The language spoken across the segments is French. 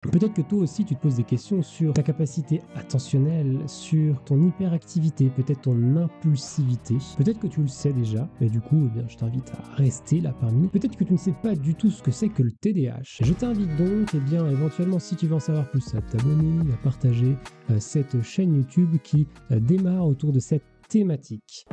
Peut-être que toi aussi tu te poses des questions sur ta capacité attentionnelle, sur ton hyperactivité, peut-être ton impulsivité. Peut-être que tu le sais déjà, et du coup, eh bien, je t'invite à rester là parmi nous. Peut-être que tu ne sais pas du tout ce que c'est que le TDAH. Je t'invite donc, eh bien, éventuellement, si tu veux en savoir plus, à t'abonner, à partager cette chaîne YouTube qui démarre autour de cette thématique.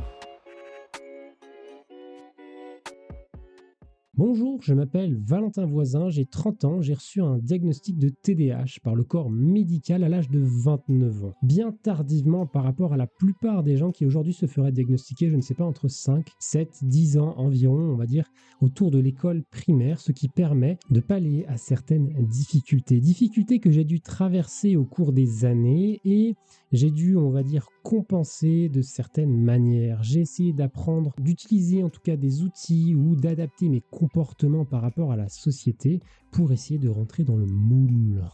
Bonjour, je m'appelle Valentin Voisin, j'ai 30 ans, j'ai reçu un diagnostic de TDAH par le corps médical à l'âge de 29 ans. Bien tardivement par rapport à la plupart des gens qui aujourd'hui se feraient diagnostiquer, je ne sais pas, entre 5, 7, 10 ans environ, on va dire, autour de l'école primaire, ce qui permet de pallier à certaines difficultés. Difficultés que j'ai dû traverser au cours des années et j'ai dû, on va dire, compenser de certaines manières. J'ai essayé d'apprendre, d'utiliser en tout cas des outils ou d'adapter mes comportements par rapport à la société pour essayer de rentrer dans le moule.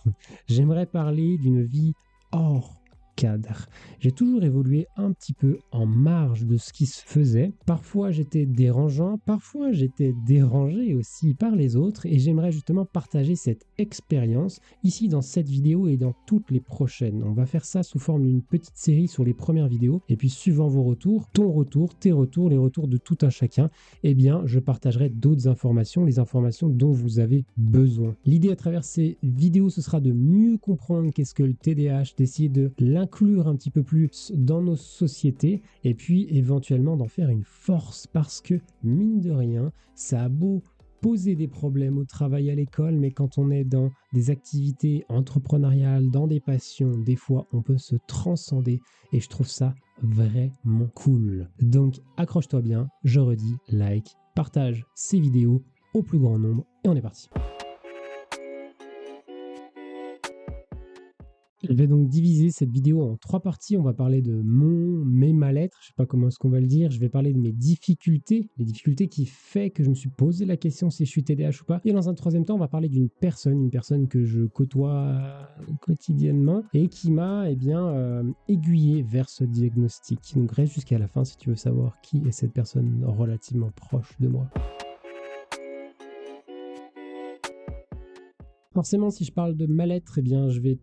J'aimerais parler d'une vie hors cadre. J'ai toujours évolué un petit peu en marge de ce qui se faisait. Parfois j'étais dérangeant, parfois j'étais dérangé aussi par les autres et j'aimerais justement partager cette expérience ici dans cette vidéo et dans toutes les prochaines. On va faire ça sous forme d'une petite série sur les premières vidéos et puis suivant vos retours, ton retour, tes retours, les retours de tout un chacun, eh bien je partagerai d'autres informations, les informations dont vous avez besoin. L'idée à travers ces vidéos, ce sera de mieux comprendre qu'est-ce que le TDAH, d'essayer de l'inclure un petit peu plus dans nos sociétés et puis éventuellement d'en faire une force parce que mine de rien, ça a beau poser des problèmes au travail, à l'école, mais quand on est dans des activités entrepreneuriales, dans des passions, des fois on peut se transcender et je trouve ça vraiment cool. Donc accroche-toi bien, je redis, like, partage ces vidéos au plus grand nombre et on est parti. Je vais donc diviser cette vidéo en 3 parties. On va parler de mes mal-être, je ne sais pas comment est-ce qu'on va le dire. Je vais parler de mes difficultés, les difficultés qui fait que je me suis posé la question si je suis TDAH ou pas. Et dans un troisième temps, on va parler d'une personne, une personne que je côtoie quotidiennement et qui m'a aiguillé vers ce diagnostic. Donc reste jusqu'à la fin si tu veux savoir qui est cette personne relativement proche de moi. Forcément, si je parle de mal-être, eh bien, je vais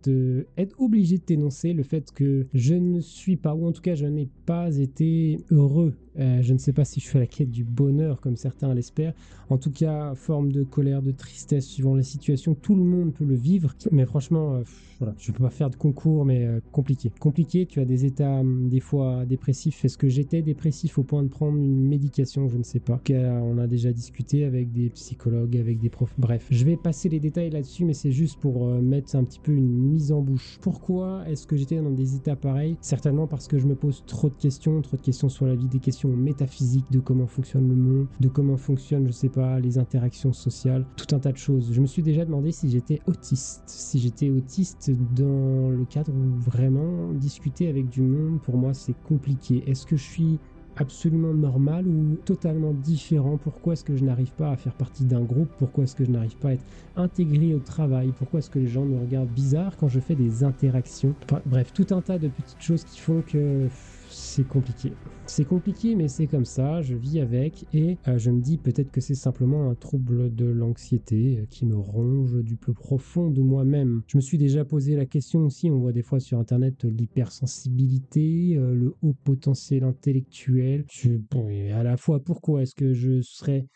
être obligé de t'énoncer le fait que je ne suis pas, ou en tout cas, je n'ai pas été heureux. Je ne sais pas si je suis à la quête du bonheur, comme certains l'espèrent. En tout cas, forme de colère, de tristesse, suivant les situations, tout le monde peut le vivre. Mais franchement, voilà, je ne peux pas faire de concours, mais compliqué. Compliqué, tu as des états des fois dépressifs. Est-ce que j'étais dépressif au point de prendre une médication? Je ne sais pas. On a déjà discuté avec des psychologues, avec des profs. Bref, je vais passer les détails là-dessus, mais c'est juste pour mettre un petit peu une mise en bouche. Pourquoi est-ce que j'étais dans des états pareils? Certainement parce que je me pose trop de questions sur la vie, des questions métaphysiques de comment fonctionne le monde, de comment fonctionnent, je sais pas, les interactions sociales, tout un tas de choses. Je me suis déjà demandé si j'étais autiste dans le cadre où vraiment discuter avec du monde, pour moi, c'est compliqué. Est-ce que je suis absolument normal ou totalement différent? Pourquoi est-ce que je n'arrive pas à faire partie d'un groupe? Pourquoi est-ce que je n'arrive pas à être intégré au travail? Pourquoi est-ce que les gens me regardent bizarre quand je fais des interactions? Enfin, bref, tout un tas de petites choses qui font que c'est compliqué. C'est compliqué, mais c'est comme ça, je vis avec et je me dis peut-être que c'est simplement un trouble de l'anxiété qui me ronge du plus profond de moi-même. Je me suis déjà posé la question aussi, on voit des fois sur internet l'hypersensibilité, le haut potentiel intellectuel. Bon, et à la fois, pourquoi est-ce que je serais...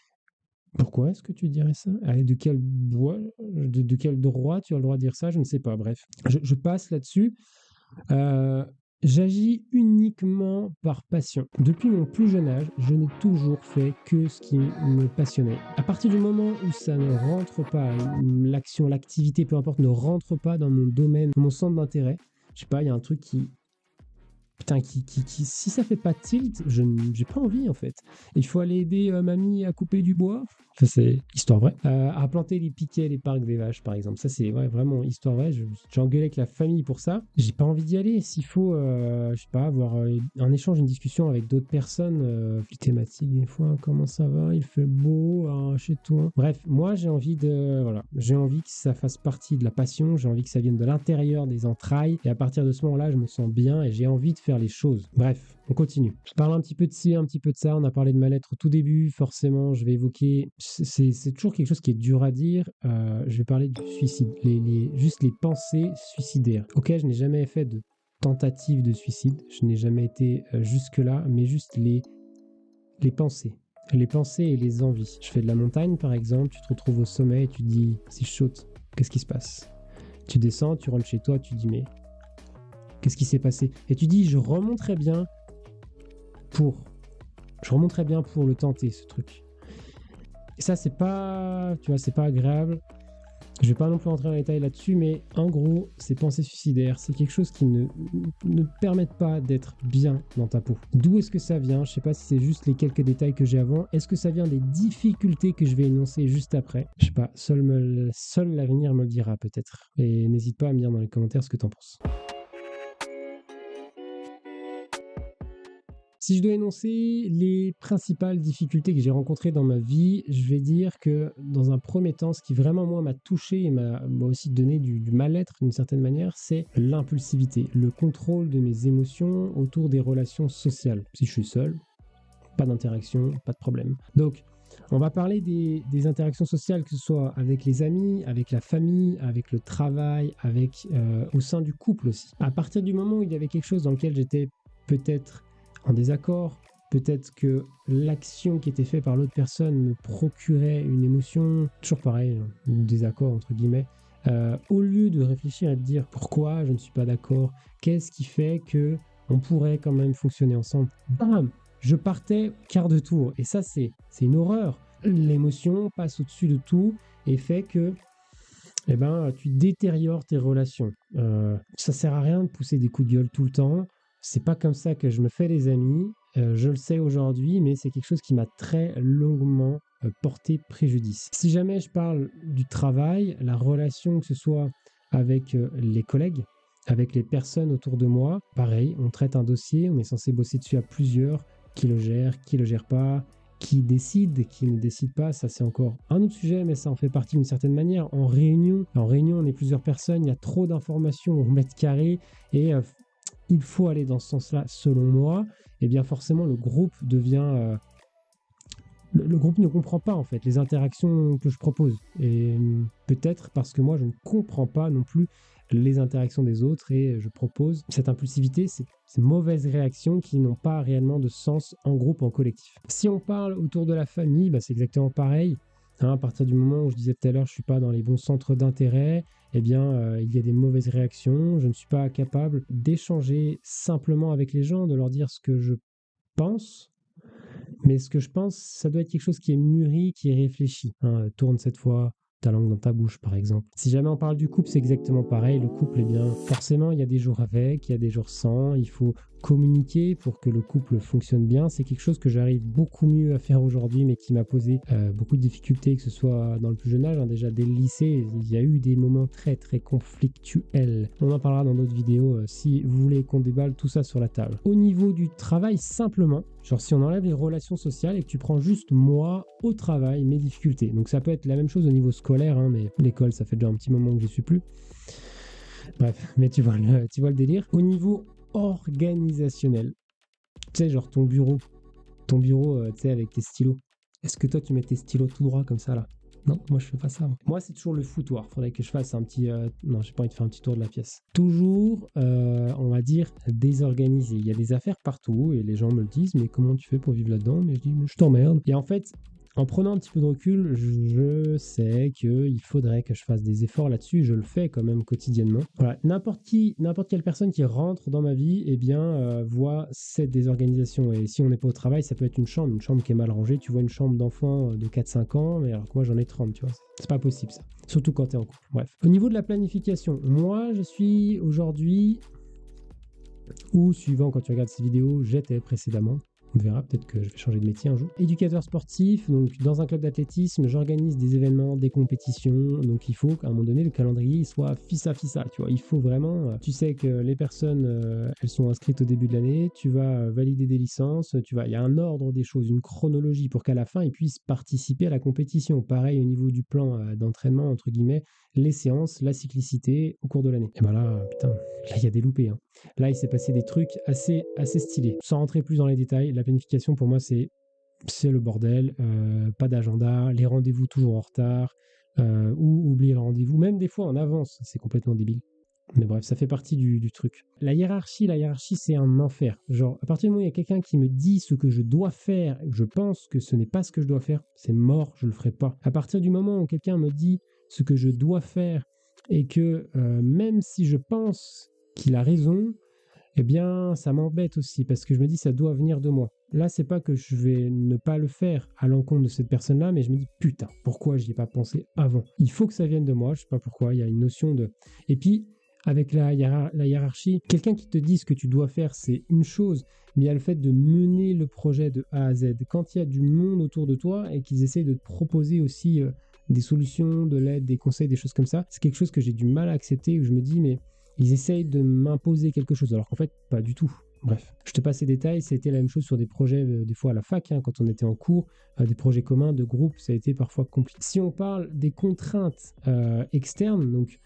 Pourquoi est-ce que tu dirais ça? De quel de quel droit tu as le droit de dire ça? Je ne sais pas, bref. Je passe là-dessus. Euh, J'agis uniquement par passion. Depuis mon plus jeune âge, je n'ai toujours fait que ce qui me passionnait. À partir du moment où ça ne rentre pas, l'action, l'activité, peu importe, ne rentre pas dans mon domaine, mon centre d'intérêt, je sais pas, il y a un truc qui... Putain, si ça fait pas tilt, j'ai pas envie en fait. Il faut aller aider mamie à couper du bois. Ça, c'est histoire vraie. À planter les piquets, les parcs des vaches, par exemple. Ça, c'est vraiment histoire vraie. J'ai engueulé avec la famille pour ça. J'ai pas envie d'y aller. S'il faut, je sais pas, avoir un échange, une discussion avec d'autres personnes, plus thématiques des fois. Comment ça va? Il fait beau chez toi. Bref, moi, j'ai envie j'ai envie que ça fasse partie de la passion. J'ai envie que ça vienne de l'intérieur des entrailles. Et à partir de ce moment-là, je me sens bien et j'ai envie de faire les choses. Bref, on continue. Je parle un petit peu de ci, un petit peu de ça. On a parlé de mal-être au tout début. Forcément, je vais évoquer... C'est toujours quelque chose qui est dur à dire. Je vais parler du suicide. Juste les pensées suicidaires. Ok, je n'ai jamais fait de tentative de suicide. Je n'ai jamais été jusque-là, mais juste les pensées. Les pensées et les envies. Je fais de la montagne, par exemple. Tu te retrouves au sommet et tu te dis, c'est chaud, qu'est-ce qui se passe? Tu descends, tu rentres chez toi, tu dis, mais qu'est-ce qui s'est passé? Et tu dis, je remonterais bien pour le tenter, ce truc. Et ça, c'est pas, tu vois, c'est pas agréable. Je vais pas non plus rentrer dans les détails là-dessus, mais en gros, ces pensées suicidaires, c'est quelque chose qui ne te permettent pas d'être bien dans ta peau. D'où est-ce que ça vient? Je sais pas si c'est juste les quelques détails que j'ai avant. Est-ce que ça vient des difficultés que je vais énoncer juste après? Je sais pas, seul l'avenir me le dira peut-être. Et n'hésite pas à me dire dans les commentaires ce que t'en penses. Si je dois énoncer les principales difficultés que j'ai rencontrées dans ma vie, je vais dire que dans un premier temps, ce qui vraiment moi m'a touché et m'a aussi donné du mal-être d'une certaine manière, c'est l'impulsivité, le contrôle de mes émotions autour des relations sociales. Si je suis seul, pas d'interaction, pas de problème. Donc, on va parler des interactions sociales, que ce soit avec les amis, avec la famille, avec le travail, au sein du couple aussi. À partir du moment où il y avait quelque chose dans lequel j'étais peut-être en désaccord, peut-être que l'action qui était faite par l'autre personne me procurait une émotion, toujours pareil, un désaccord entre guillemets, au lieu de réfléchir et de dire pourquoi je ne suis pas d'accord, qu'est-ce qui fait que on pourrait quand même fonctionner ensemble, bam, je partais quart de tour. Et ça, c'est une horreur. L'émotion passe au-dessus de tout et fait que tu détériores tes relations. Ça sert à rien de pousser des coups de gueule tout le temps. C'est pas comme ça que je me fais des amis. Je le sais aujourd'hui, mais c'est quelque chose qui m'a très longuement porté préjudice. Si jamais je parle du travail, la relation, que ce soit avec les collègues, avec les personnes autour de moi, pareil, on traite un dossier, on est censé bosser dessus à plusieurs, qui le gère pas, qui décide, qui ne décide pas, ça c'est encore un autre sujet, mais ça en fait partie d'une certaine manière. En réunion, on est plusieurs personnes, il y a trop d'informations au mètre carré et il faut aller dans ce sens-là, selon moi. Et bien forcément, le groupe devient... le groupe ne comprend pas en fait les interactions que je propose. Et peut-être parce que moi, je ne comprends pas non plus les interactions des autres et je propose cette impulsivité, ces mauvaises réactions qui n'ont pas réellement de sens en groupe, en collectif. Si on parle autour de la famille, c'est exactement pareil. À partir du moment où je disais tout à l'heure, je ne suis pas dans les bons centres d'intérêt, il y a des mauvaises réactions. Je ne suis pas capable d'échanger simplement avec les gens, de leur dire ce que je pense. Mais ce que je pense, ça doit être quelque chose qui est mûri, qui est réfléchi. Tourne cette fois ta langue dans ta bouche, par exemple. Si jamais on parle du couple, c'est exactement pareil. Le couple, forcément, il y a des jours avec, il y a des jours sans. Il faut communiquer pour que le couple fonctionne bien. C'est quelque chose que j'arrive beaucoup mieux à faire aujourd'hui, mais qui m'a posé beaucoup de difficultés, que ce soit dans le plus jeune âge. Déjà, dès le lycée, il y a eu des moments très, très conflictuels. On en parlera dans d'autres vidéos si vous voulez qu'on déballe tout ça sur la table. Au niveau du travail, simplement, genre si on enlève les relations sociales et que tu prends juste moi au travail, mes difficultés. Donc ça peut être la même chose au niveau scolaire, mais l'école, ça fait déjà un petit moment que je suis plus. Bref, mais tu vois le délire. Au niveau organisationnel, tu sais, genre ton bureau, tu sais, avec tes stylos. Est-ce que toi, tu mets tes stylos tout droit comme ça, là? Non, moi, je fais pas ça. Moi, c'est toujours le foutoir. Faudrait que je fasse un petit... Non, j'ai pas envie de faire un petit tour de la pièce. Toujours, on va dire, désorganisé. Il y a des affaires partout et les gens me le disent, mais comment tu fais pour vivre là-dedans? Mais je dis, mais je t'emmerde. Et en fait... En prenant un petit peu de recul, je sais qu'il faudrait que je fasse des efforts là-dessus. Je le fais quand même quotidiennement. Voilà, n'importe quelle personne qui rentre dans ma vie, voit cette désorganisation. Et si on n'est pas au travail, ça peut être une chambre qui est mal rangée. Tu vois une chambre d'enfant de 4-5 ans, mais alors que moi j'en ai 30, tu vois. C'est pas possible ça. Surtout quand t'es en couple. Bref. Au niveau de la planification, moi je suis aujourd'hui, ou suivant quand tu regardes ces vidéos, j'étais précédemment. On verra, peut-être que je vais changer de métier un jour. Éducateur sportif, donc dans un club d'athlétisme, j'organise des événements, des compétitions, donc il faut qu'à un moment donné, le calendrier soit fissa, tu vois. Il faut vraiment, tu sais que les personnes, elles sont inscrites au début de l'année, tu vas valider des licences, il y a un ordre des choses, une chronologie pour qu'à la fin, ils puissent participer à la compétition. Pareil au niveau du plan d'entraînement, entre guillemets, les séances, la cyclicité au cours de l'année. Et ben là, putain, là il y a des loupés. Hein. Là il s'est passé des trucs assez stylés. Sans rentrer plus dans les détails, la planification pour moi c'est le bordel, pas d'agenda, les rendez-vous toujours en retard, ou oublier le rendez-vous, même des fois en avance, c'est complètement débile. Mais bref, ça fait partie du truc. La hiérarchie, c'est un enfer. Genre, à partir du moment où il y a quelqu'un qui me dit ce que je dois faire, et que je pense que ce n'est pas ce que je dois faire, c'est mort, je le ferai pas. À partir du moment où quelqu'un me dit ce que je dois faire, et que même si je pense qu'il a raison, eh bien, ça m'embête aussi, parce que je me dis ça doit venir de moi. Là, c'est pas que je vais ne pas le faire à l'encontre de cette personne-là, mais je me dis putain, pourquoi j'y ai pas pensé avant? Il faut que ça vienne de moi, je sais pas pourquoi, il y a une notion de... Et puis, avec la hiérarchie, quelqu'un qui te dit ce que tu dois faire, c'est une chose, mais il y a le fait de mener le projet de A à Z. Quand il y a du monde autour de toi et qu'ils essayent de te proposer aussi des solutions, de l'aide, des conseils, des choses comme ça, c'est quelque chose que j'ai du mal à accepter, où je me dis, mais ils essayent de m'imposer quelque chose, alors qu'en fait, pas du tout. Bref, je te passe les détails, c'était la même chose sur des projets, des fois à la fac, hein, quand on était en cours, des projets communs, de groupe, ça a été parfois compliqué. Si on parle des contraintes externes, donc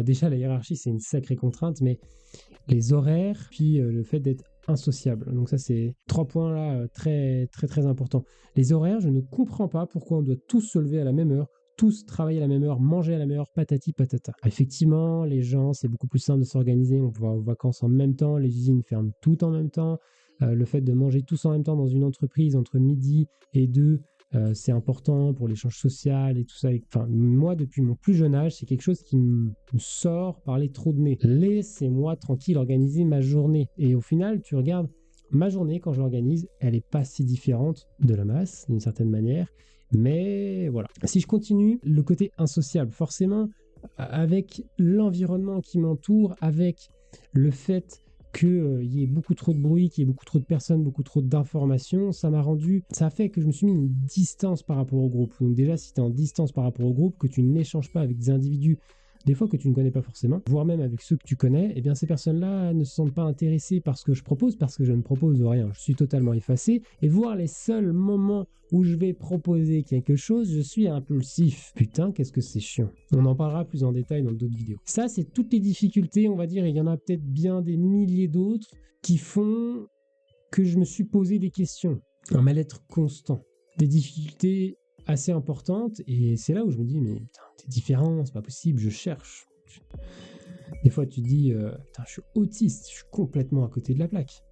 déjà la hiérarchie c'est une sacrée contrainte, mais les horaires, puis le fait d'être insociable. Donc ça c'est 3 points là très importants. Les horaires, je ne comprends pas pourquoi on doit tous se lever à la même heure, tous travailler à la même heure, manger à la même heure, patati patata. Effectivement, les gens, c'est beaucoup plus simple de s'organiser, on va aux vacances en même temps, les usines ferment tout en même temps, le fait de manger tous en même temps dans une entreprise entre midi et 2, c'est important pour l'échange social et tout ça. Enfin, moi, depuis mon plus jeune âge, c'est quelque chose qui me sort par les trous de nez. Laissez-moi tranquille organiser ma journée. Et au final, tu regardes, ma journée, quand je l'organise, elle n'est pas si différente de la masse, d'une certaine manière. Mais voilà. Si je continue, le côté insociable, forcément, avec l'environnement qui m'entoure, avec le fait qu'il y ait beaucoup trop de bruit, qu'il y ait beaucoup trop de personnes, beaucoup trop d'informations, ça a fait que je me suis mis une distance par rapport au groupe. Donc déjà, si tu es en distance par rapport au groupe, que tu n'échanges pas avec des individus, des fois que tu ne connais pas forcément, voire même avec ceux que tu connais, eh bien ces personnes-là ne se sentent pas intéressées par ce que je propose, parce que je ne propose rien. Je suis totalement effacé, et voir les seuls moments où je vais proposer quelque chose, je suis impulsif. Putain, qu'est-ce que c'est chiant. On en parlera plus en détail dans d'autres vidéos. Ça, c'est toutes les difficultés, on va dire, et il y en a peut-être bien des milliers d'autres qui font que je me suis posé des questions. Un mal-être constant. Des difficultés assez importantes, et c'est là où je me dis, mais putain, t'es différent, c'est pas possible, je cherche. Des fois, tu te dis, putain, je suis autiste, je suis complètement à côté de la plaque.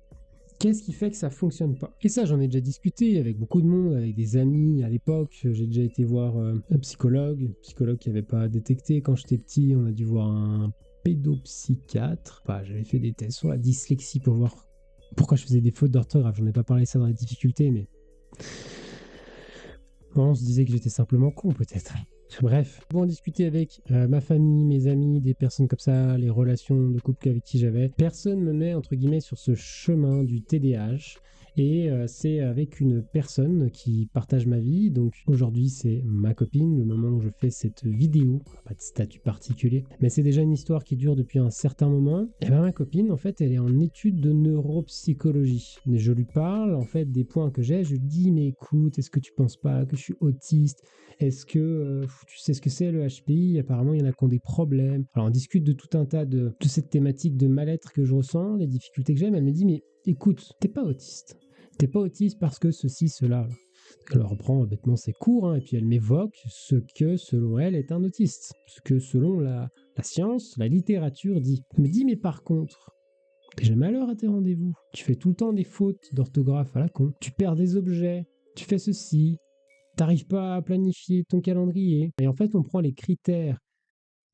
Qu'est-ce qui fait que ça fonctionne pas? Et ça, j'en ai déjà discuté avec beaucoup de monde, avec des amis à l'époque. J'ai déjà été voir un psychologue qui n'avait pas détecté. Quand j'étais petit, on a dû voir un pédopsychiatre. J'avais fait des tests sur la dyslexie pour voir pourquoi je faisais des fautes d'orthographe. J'en ai pas parlé ça dans les difficultés, mais on se disait que j'étais simplement con, peut-être. Bref, pour en discuter avec ma famille, mes amis, des personnes comme ça, les relations de couple avec qui j'avais, personne me met entre guillemets sur ce chemin du TDAH. Et c'est avec une personne qui partage ma vie. Donc aujourd'hui, c'est ma copine, le moment où je fais cette vidéo. Pas de statut particulier, mais c'est déjà une histoire qui dure depuis un certain moment. Et bien ma copine, en fait, elle est en étude de neuropsychologie. Et je lui parle, en fait, des points que j'ai. Je lui dis, mais écoute, est-ce que tu penses pas que je suis autiste? Est-ce que tu sais ce que c'est le HPI? Apparemment, il y en a qui ont des problèmes. Alors on discute de tout un tas de cette thématique de mal-être que je ressens, des difficultés que j'ai. Mais elle me dit, mais écoute, t'es pas autiste. T'es pas autiste parce que ceci, cela. Elle reprend bêtement ses cours, et puis elle m'évoque ce que, selon elle, est un autiste. Ce que, selon la science, la littérature dit. Elle me dit, mais par contre, t'es jamais à l'heure à tes rendez-vous. Tu fais tout le temps des fautes d'orthographe à la con. Tu perds des objets. Tu fais ceci. T'arrives pas à planifier ton calendrier. Et en fait, on prend les critères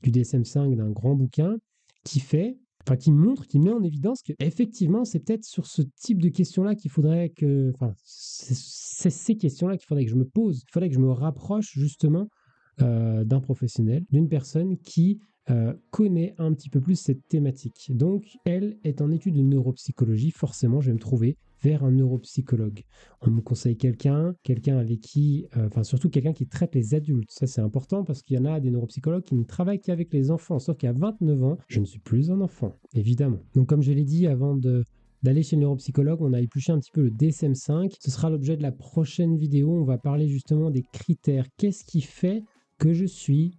du DSM-5 d'un grand bouquin qui montre, qui met en évidence que effectivement, c'est peut-être sur ce type de questions-là qu'il faudrait que, c'est ces questions-là qu'il faudrait que je me pose. Il faudrait que je me rapproche justement d'un professionnel, d'une personne qui connaît un petit peu plus cette thématique. Donc, elle est en étude de neuropsychologie. Forcément, je vais me trouver vers un neuropsychologue. On me conseille quelqu'un avec qui, surtout quelqu'un qui traite les adultes. Ça, c'est important parce qu'il y en a des neuropsychologues qui ne travaillent qu'avec les enfants. Sauf qu'à 29 ans, je ne suis plus un enfant, évidemment. Donc, comme je l'ai dit, avant d'aller chez le neuropsychologue, on a épluché un petit peu le DSM-5. Ce sera l'objet de la prochaine vidéo. On va parler justement des critères. Qu'est-ce qui fait que je suis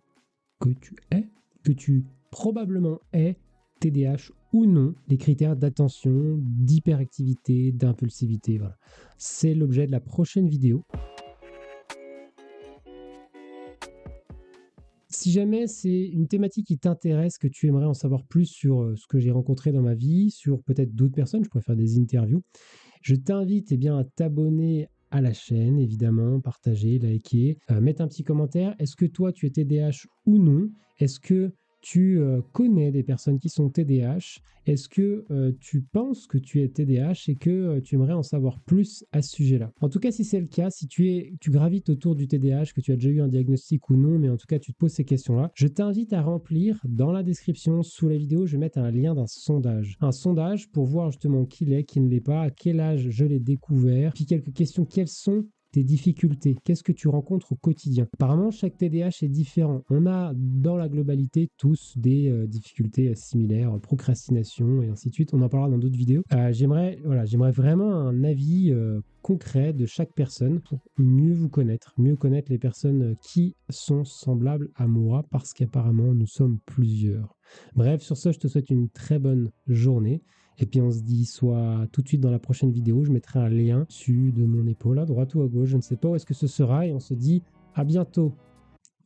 que tu es, que tu probablement es TDAH ou non, les critères d'attention, d'hyperactivité, d'impulsivité. Voilà. C'est l'objet de la prochaine vidéo. Si jamais c'est une thématique qui t'intéresse, que tu aimerais en savoir plus sur ce que j'ai rencontré dans ma vie, sur peut-être d'autres personnes, je pourrais faire des interviews, je t'invite à t'abonner à la chaîne, évidemment, partager, liker, mettre un petit commentaire. Est-ce que toi, tu es TDAH ou non? Est-ce que tu connais des personnes qui sont TDAH? Est-ce que tu penses que tu es TDAH et que tu aimerais en savoir plus à ce sujet-là? En tout cas, si c'est le cas, si tu gravites autour du TDAH, que tu as déjà eu un diagnostic ou non, mais en tout cas, tu te poses ces questions-là, je t'invite à remplir dans la description sous la vidéo, je vais mettre un lien d'un sondage. Un sondage pour voir justement qui l'est, qui ne l'est pas, à quel âge je l'ai découvert, puis quelques questions, quelles sont tes difficultés, qu'est-ce que tu rencontres au quotidien. Apparemment, chaque TDAH est différent. On a dans la globalité tous des difficultés similaires, procrastination et ainsi de suite. On en parlera dans d'autres vidéos. J'aimerais vraiment un avis concret de chaque personne pour mieux vous connaître, mieux connaître les personnes qui sont semblables à moi parce qu'apparemment nous sommes plusieurs. Bref, sur ce, je te souhaite une très bonne journée. Et puis on se dit soit tout de suite dans la prochaine vidéo, je mettrai un lien dessus de mon épaule à droite ou à gauche, je ne sais pas où est-ce que ce sera, et on se dit à bientôt.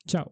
Ciao.